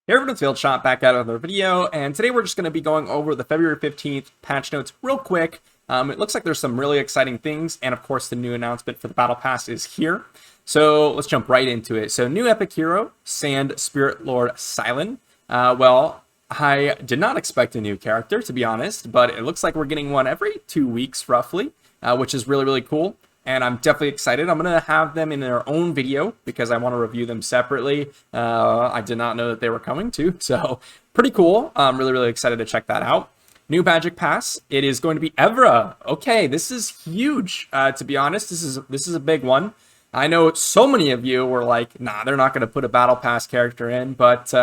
Hey everyone, it's Shot back out of another video, and today we're just going to be going over the February 15th patch notes real quick. It looks like there's some really exciting things, and of course the new announcement for the Battle Pass is here. So let's jump right into it. So new epic hero, Sand Spirit Lord Silen. Well, I did not expect a new character, to be honest, but it looks like we're getting one every 2 weeks roughly, which is really, really cool. And I'm definitely excited. I'm going to have them in their own video because I want to review them separately. I did not know that they were coming too, so pretty cool. I'm really, really excited to check that out. New Magic Pass. It is going to be Evra. Okay, this is huge. To be honest, this is a big one. I know so many of you were like, nah, they're not going to put a Battle Pass character in, but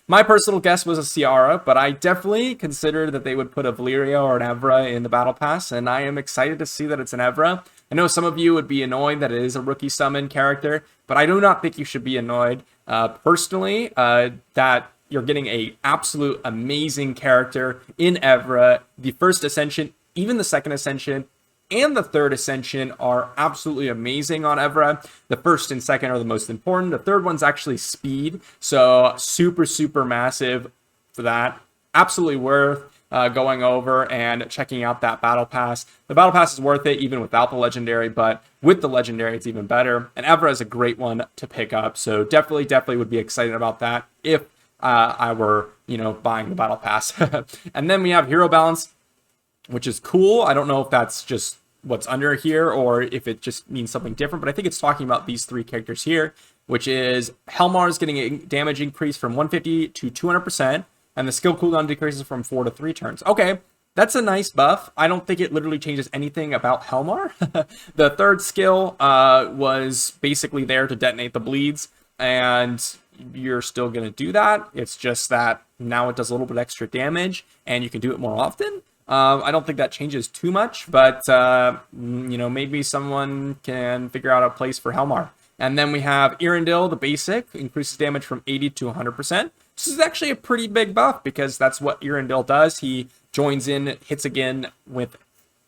my personal guess was a Ciara, but I definitely considered that they would put a Valyria or an Evra in the Battle Pass, and I am excited to see that it's an Evra. I know some of you would be annoyed that it is a rookie summon character, but I do not think you should be annoyed personally that you're getting a absolute amazing character in Evra. The first Ascension, even the second Ascension, and the third Ascension are absolutely amazing on Evra. The first and second are the most important. The third one's actually speed, so super, super massive for that. Absolutely worth going over and checking out that Battle Pass. The Battle Pass is worth it even without the Legendary, but with the Legendary, it's even better. And Evra is a great one to pick up, so definitely would be excited about that if I were, buying the Battle Pass. And then we have Hero Balance, which is cool. I don't know if that's just what's under here or if it just means something different, but I think it's talking about these three characters here, which is Helmar's getting a damage increase from 150 to 200%, and the skill cooldown decreases from 4 to 3 turns. Okay, that's a nice buff. I don't think it literally changes anything about Helmar. The third skill was basically there to detonate the bleeds, and you're still going to do that. It's just that now it does a little bit extra damage, and you can do it more often. I don't think that changes too much, but, maybe someone can figure out a place for Helmar. And then we have Irondil, the basic, increases damage from 80 to 100%. This is actually a pretty big buff because that's what Irondil does. He joins in, hits again with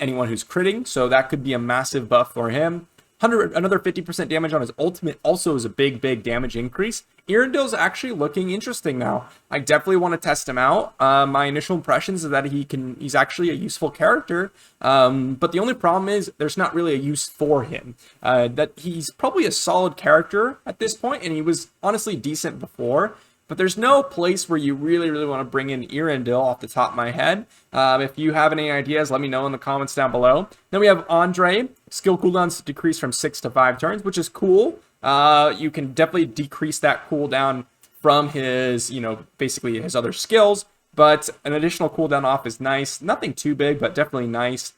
anyone who's critting, so that could be a massive buff for him. Another 50% damage on his ultimate also is a big damage increase. Irondil's actually looking interesting now. I definitely want to test him out. My initial impressions is that he's actually a useful character, but the only problem is there's not really a use for him. That he's probably a solid character at this point, and he was honestly decent before. But there's no place where you really want to bring in Irondil off the top of my head. If you have any ideas, let me know in the comments down below. Then we have Andre. Skill cooldowns decrease from 6 to 5 turns, which is cool. You can definitely decrease that cooldown from his, basically his other skills. But an additional cooldown off is nice. Nothing too big, but definitely nice.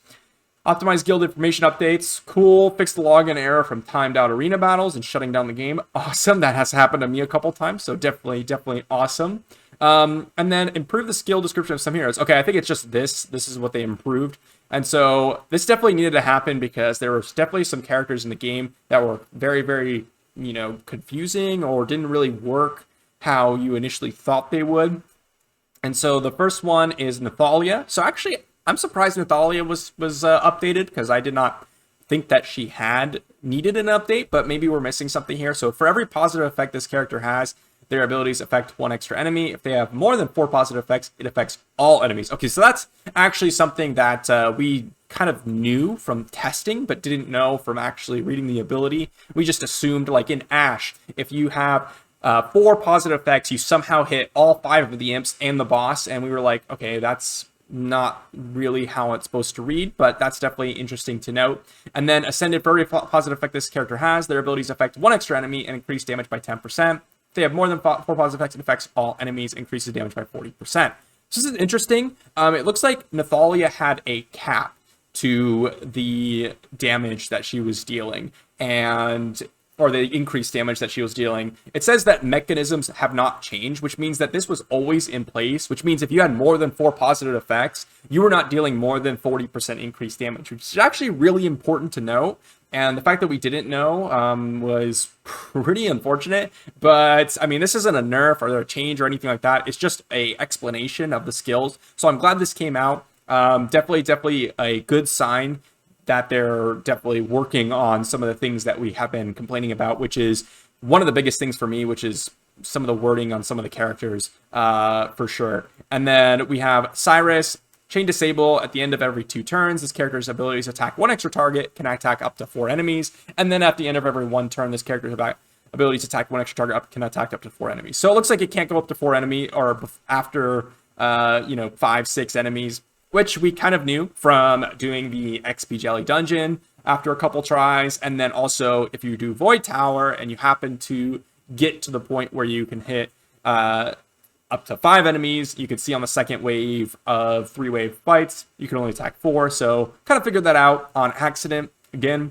Optimize guild information updates. Cool. Fix the login error from timed out arena battles and shutting down the game. Awesome. That has happened to me a couple times, so definitely awesome. And then improve the skill description of some heroes. Okay, I think it's just this. This is what they improved. And so this definitely needed to happen because there was definitely some characters in the game that were very, confusing or didn't really work how you initially thought they would. And so the first one is Nathalia. So actually, I'm surprised Nathalia was updated because I did not think that she had needed an update, but maybe we're missing something here. So for every positive effect this character has, their abilities affect one extra enemy. If they have more than 4 positive effects, it affects all enemies. Okay, so that's actually something that we kind of knew from testing, but didn't know from actually reading the ability. We just assumed, like in Ashe, if you have 4 positive effects, you somehow hit all 5 of the imps and the boss, and we were like, okay, that's not really how it's supposed to read, but that's definitely interesting to note. And then Ascended, for every positive effect this character has, their abilities affect 1 extra enemy and increase damage by 10%. If they have more than 4 positive effects, it affects all enemies, increases damage by 40%. So this is interesting. It looks like Nathalia had a cap to the damage that she was dealing, or the increased damage that she was dealing. It says that mechanisms have not changed, which means that this was always in place, which means if you had more than 4 positive effects, you were not dealing more than 40% increased damage, which is actually really important to know. And the fact that we didn't know was pretty unfortunate. But, I mean, this isn't a nerf or a change or anything like that. It's just a explanation of the skills. So I'm glad this came out. Definitely a good sign that they're definitely working on some of the things that we have been complaining about, which is one of the biggest things for me, which is some of the wording on some of the characters for sure. And then we have Cyrus. Chain Disable at the end of every 2 turns. This character's abilities to attack 1 extra target, can attack up to 4 enemies. And then at the end of every 1 turn, this character's abilities to attack 1 extra target can attack up to 4 enemies. So it looks like it can't go up to 4 enemy or after, 5, 6 enemies, which we kind of knew from doing the XP Jelly Dungeon after a couple tries. And then also if you do Void Tower and you happen to get to the point where you can hit, up to 5 enemies, you can see on the second wave of 3-wave fights, you can only attack 4. So kind of figured that out on accident again.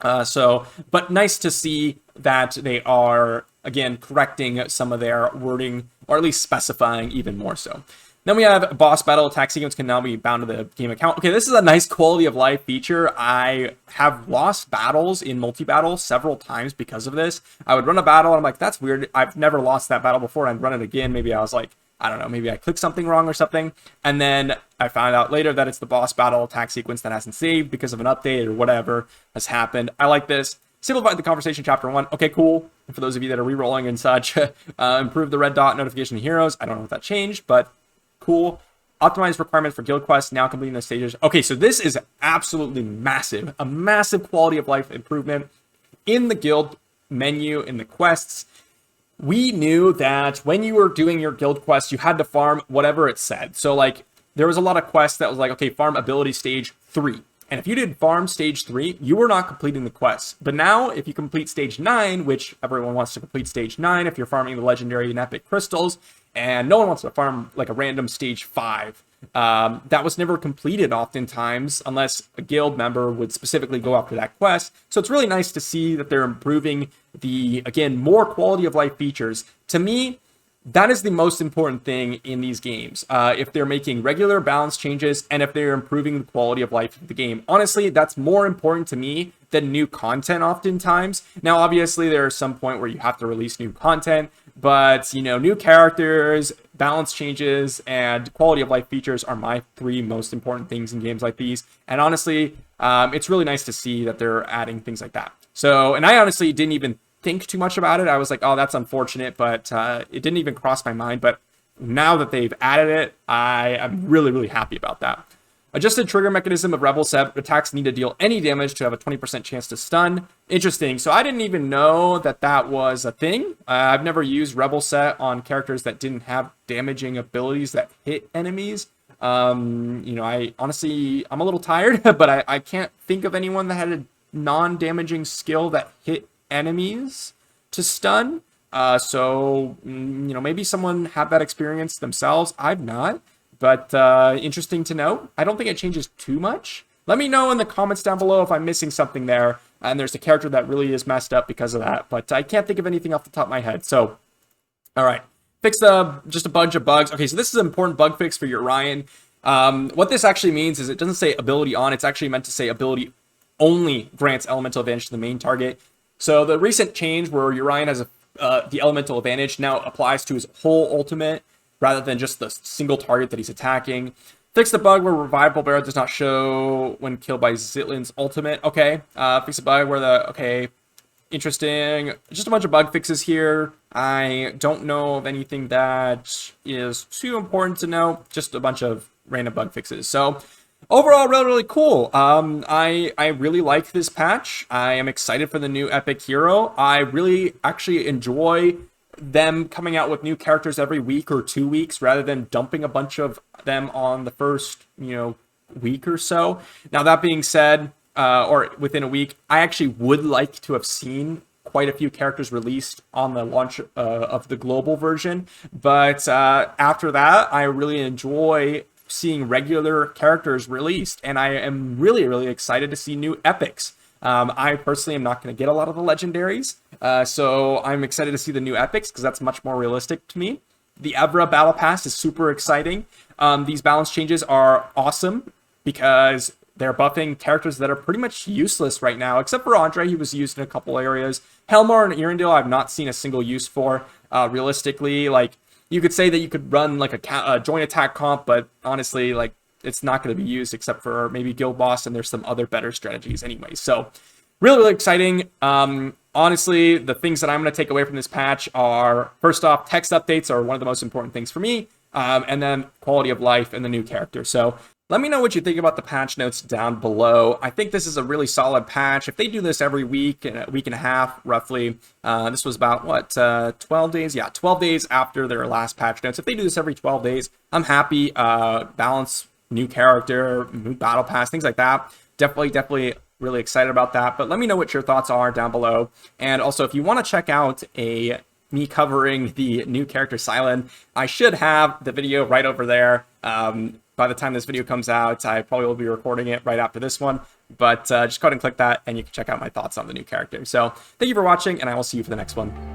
But nice to see that they are, again, correcting some of their wording, or at least specifying even more so. Then we have boss battle attack sequence can now be bound to the game account. Okay, this is a nice quality of life feature. I have lost battles in multi-battle several times because of this. I would run a battle and I'm like, that's weird. I've never lost that battle before. I'd run it again. Maybe I was like, I don't know, maybe I clicked something wrong or something. And then I found out later that it's the boss battle attack sequence that hasn't saved because of an update or whatever has happened. I like this. Simplified the conversation chapter 1. Okay, cool. And for those of you that are re-rolling and such, improve the red dot notification to heroes. I don't know if that changed, but cool. Optimized requirements for guild quests, now completing the stages. Okay, so this is absolutely massive. A massive quality of life improvement in the guild menu, in the quests. We knew that when you were doing your guild quests, you had to farm whatever it said. So like, there was a lot of quests that was like, okay, farm ability stage 3. And if you did farm stage 3, you were not completing the quest. But now, if you complete stage 9, which everyone wants to complete stage 9, if you're farming the legendary and epic crystals, and no one wants to farm like a random stage 5. That was never completed oftentimes unless a guild member would specifically go after that quest. So it's really nice to see that they're improving the, again, more quality of life features. To me, that is the most important thing in these games. If they're making regular balance changes and if they're improving the quality of life of the game. Honestly, that's more important to me than new content oftentimes. Now, obviously, there's some point where you have to release new content, but, new characters, balance changes, and quality of life features are my 3 most important things in games like these. And honestly, it's really nice to see that they're adding things like that. So, and I honestly didn't even think too much about it. I was like, oh, that's unfortunate, but it didn't even cross my mind. But now that they've added it, I am really, really happy about that. Adjusted trigger mechanism of Rebel Set. Attacks need to deal any damage to have a 20% chance to stun. Interesting. So I didn't even know that that was a thing. I've never used Rebel Set on characters that didn't have damaging abilities that hit enemies. I honestly, I'm a little tired, but I can't think of anyone that had a non-damaging skill that hit enemies to stun. Maybe someone had that experience themselves. I've not. But interesting to know. I don't think it changes too much. Let me know in the comments down below if I'm missing something there. And there's a character that really is messed up because of that. But I can't think of anything off the top of my head. So, all right. Fix just a bunch of bugs. Okay, so this is an important bug fix for Urian. What this actually means is it doesn't say ability on. It's actually meant to say ability only grants elemental advantage to the main target. So the recent change where Urian has the elemental advantage now applies to his whole ultimate, rather than just the single target that he's attacking. Fix the bug where Revival Bear does not show when killed by Zitlin's ultimate. Okay. Fix the bug where okay. Interesting. Just a bunch of bug fixes here. I don't know of anything that is too important to know. Just a bunch of random bug fixes. So overall, really, really cool. I really like this patch. I am excited for the new epic hero. I really actually enjoy them coming out with new characters every week or 2 weeks rather than dumping a bunch of them on the first, week or so. Now, that being said, or within a week, I actually would like to have seen quite a few characters released on the launch of the global version. But after that, I really enjoy seeing regular characters released, and I am really, really excited to see new epics. I personally am not going to get a lot of the legendaries, so I'm excited to see the new epics because that's much more realistic to me. The Evra Battle Pass is super exciting. These balance changes are awesome because they're buffing characters that are pretty much useless right now, except for Andre. He was used in a couple areas. Helmar and Erendil I've not seen a single use for. Realistically, like, you could say that you could run like a joint attack comp, but honestly, like, it's not going to be used except for maybe Guild Boss, and there's some other better strategies anyway. So Really, really exciting. Honestly, the things that I'm going to take away from this patch are, first off, text updates are one of the most important things for me, and then quality of life and the new character. So let me know what you think about the patch notes down below. I think this is a really solid patch. If they do this every week, a week and a half, roughly, this was about, what, 12 days? Yeah, 12 days after their last patch notes. If they do this every 12 days, I'm happy. Balance, new character, new battle pass, things like that. Definitely really excited about that. But let me know what your thoughts are down below. And also, if you want to check out me covering the new character Silent, I should have the video right over there. By the time this video comes out, I probably will be recording it right after this one. But just go ahead and click that, and you can check out my thoughts on the new character. So thank you for watching, and I will see you for the next one.